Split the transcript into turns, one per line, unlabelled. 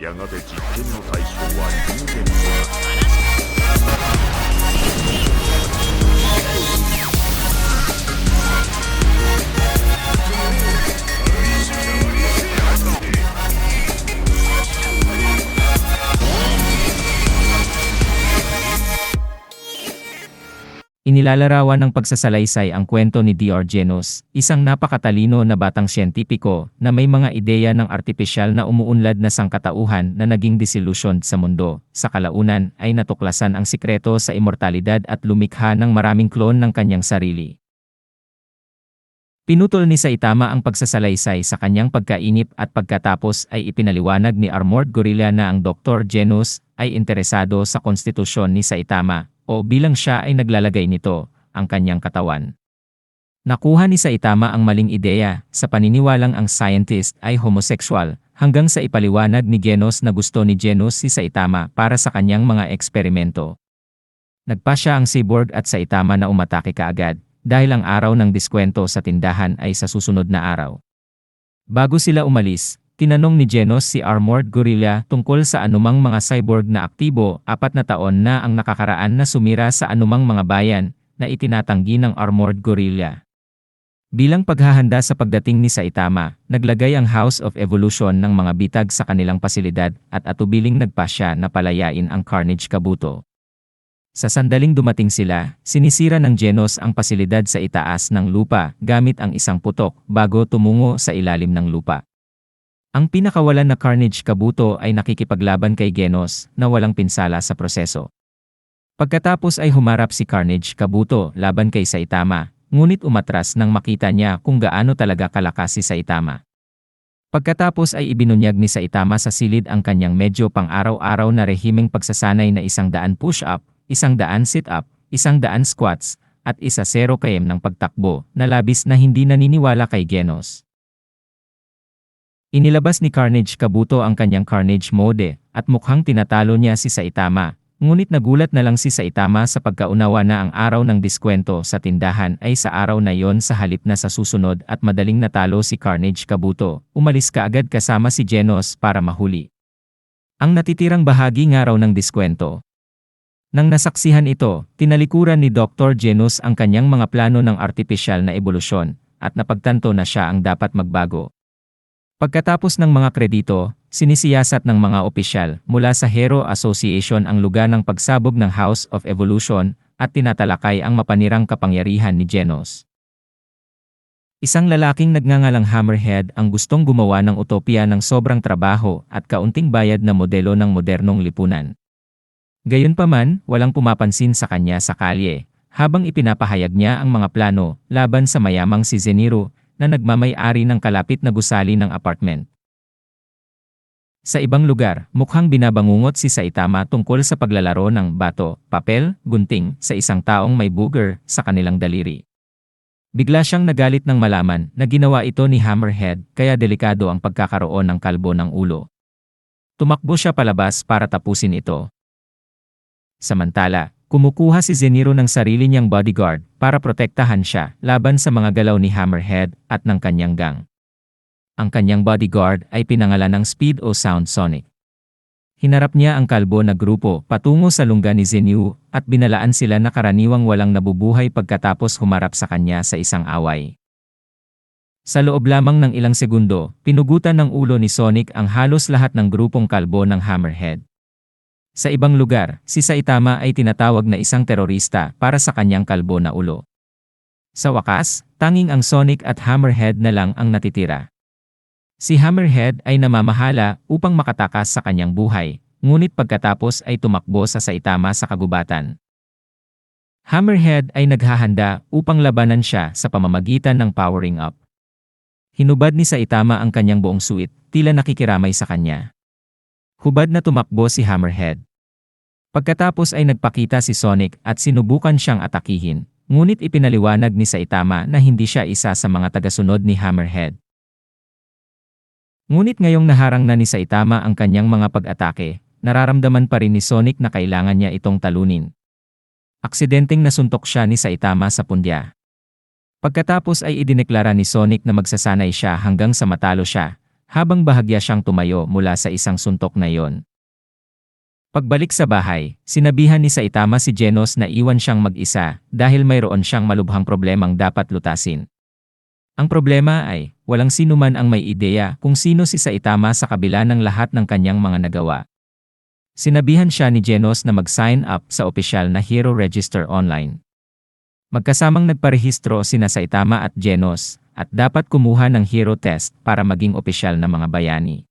やがて実験の対象は人間となる。
Inilalarawan ng pagsasalaysay ang kwento ni Diogenes, isang napakatalino na batang siyentipiko na may mga ideya ng artipisyal na umuunlad na sangkatauhan na naging desilusyon sa mundo. Sa kalaunan ay natuklasan ang sikreto sa immortalidad at lumikha ng maraming klon ng kanyang sarili. Pinutol ni Saitama ang pagsasalaysay sa kanyang pagkainip at pagkatapos ay ipinaliwanag ni Armored Gorilla na ang Dr. Genus ay interesado sa konstitusyon ni Saitama o bilang siya ay naglalagay nito, ang kanyang katawan. Nakuha ni Saitama ang maling ideya sa paniniwalang ang scientist ay homosexual hanggang sa ipaliwanag ni Genus na gusto ni Genus si Saitama para sa kanyang mga eksperimento. Nagpasya ang cyborg at Saitama na umatake kaagad dahil ang araw ng diskwento sa tindahan ay sa susunod na araw. Bago sila umalis, tinanong ni Genus si Armored Gorilla tungkol sa anumang mga cyborg na aktibo. 4 na taon na ang nakakaraan na sumira sa anumang mga bayan na itinatanggi ng Armored Gorilla. Bilang paghahanda sa pagdating ni Saitama, naglagay ang House of Evolution ng mga bitag sa kanilang pasilidad at atubiling nagpasya na palayain ang Carnage Kabuto. Sa sandaling dumating sila, sinisira ng Genus ang pasilidad sa itaas ng lupa gamit ang isang putok bago tumungo sa ilalim ng lupa. Ang pinakawalan na Carnage Kabuto ay nakikipaglaban kay Genus na walang pinsala sa proseso. Pagkatapos ay humarap si Carnage Kabuto laban kay Saitama, ngunit umatras nang makita niya kung gaano talaga kalakas si Saitama. Pagkatapos ay ibinunyag ni Saitama sa silid ang kanyang medyo pang-araw-araw na rehimeng pagsasanay na 100 push-up, 100 sit-up, 100 squats, at 10 km ng pagtakbo na labis na hindi naniniwala kay Genus. Inilabas ni Carnage Kabuto ang kanyang Carnage Mode at mukhang tinatalo niya si Saitama, ngunit nagulat na lang si Saitama sa pagkaunawa na ang araw ng diskwento sa tindahan ay sa araw na yon sa halip na sa susunod at madaling natalo si Carnage Kabuto, umalis kaagad kasama si Genus para mahuli ang natitirang bahagi ng araw ng diskwento. Nang nasaksihan ito, tinalikuran ni Dr. Genus ang kanyang mga plano ng artipisyal na ebolusyon at napagtanto na siya ang dapat magbago. Pagkatapos ng mga kredito, sinisiyasat ng mga opisyal mula sa Hero Association ang lugar ng pagsabog ng House of Evolution at tinatalakay ang mapanirang kapangyarihan ni Genus. Isang lalaking nagngangalang Hammerhead ang gustong gumawa ng utopia ng sobrang trabaho at kaunting bayad na modelo ng modernong lipunan. Gayunpaman, walang pumapansin sa kanya sa kalye, habang ipinapahayag niya ang mga plano laban sa mayamang si Zeniro, na nagmamay-ari ng kalapit na gusali ng apartment. Sa ibang lugar, mukhang binabangungot si Saitama tungkol sa paglalaro ng bato, papel, gunting sa isang taong may booger sa kanilang daliri. Bigla siyang nagalit nang malaman na ginawa ito ni Hammerhead kaya delikado ang pagkakaroon ng kalbo ng ulo. Tumakbo siya palabas para tapusin ito. Samantala, kumukuha si Zeniro ng sarili niyang bodyguard para protektahan siya laban sa mga galaw ni Hammerhead at ng kanyang gang. Ang kanyang bodyguard ay pinangalan ng Speed o Sound Sonic. Hinarap niya ang kalbo na grupo patungo sa lungga ni Zenyu at binalaan sila na karaniwang walang nabubuhay pagkatapos humarap sa kanya sa isang away. Sa loob lamang ng ilang segundo, pinugutan ng ulo ni Sonic ang halos lahat ng grupong kalbo ng Hammerhead. Sa ibang lugar, si Saitama ay tinatawag na isang terorista para sa kanyang kalbo na ulo. Sa wakas, tanging ang Sonic at Hammerhead na lang ang natitira. Si Hammerhead ay namamahala upang makatakas sa kanyang buhay, ngunit pagkatapos ay tumakbo sa Saitama sa kagubatan. Hammerhead ay naghahanda upang labanan siya sa pamamagitan ng powering up. Hinubad ni Saitama ang kanyang buong suit, tila nakikiramay sa kanya. Hubad na tumakbo si Hammerhead. Pagkatapos ay nagpakita si Sonic at sinubukan siyang atakihin, ngunit ipinaliwanag ni Saitama na hindi siya isa sa mga tagasunod ni Hammerhead. Ngunit ngayong naharang na ni Saitama ang kanyang mga pag-atake, nararamdaman pa rin ni Sonic na kailangan niya itong talunin. Aksidenteng nasuntok siya ni Saitama sa pundya. Pagkatapos ay idineklara ni Sonic na magsasanay siya hanggang sa matalo siya, habang bahagya siyang tumayo mula sa isang suntok na iyon. Pagbalik sa bahay, sinabihan ni Saitama si Genos na iwan siyang mag-isa dahil mayroon siyang malubhang problemang dapat lutasin. Ang problema ay, walang sino man ang may ideya kung sino si Saitama sa kabila ng lahat ng kanyang mga nagawa. Sinabihan siya ni Genos na mag-sign up sa opisyal na Hero Register online. Magkasamang nagparehistro sina Saitama at Genos, at dapat kumuha ng Hero Test para maging opisyal na mga bayani.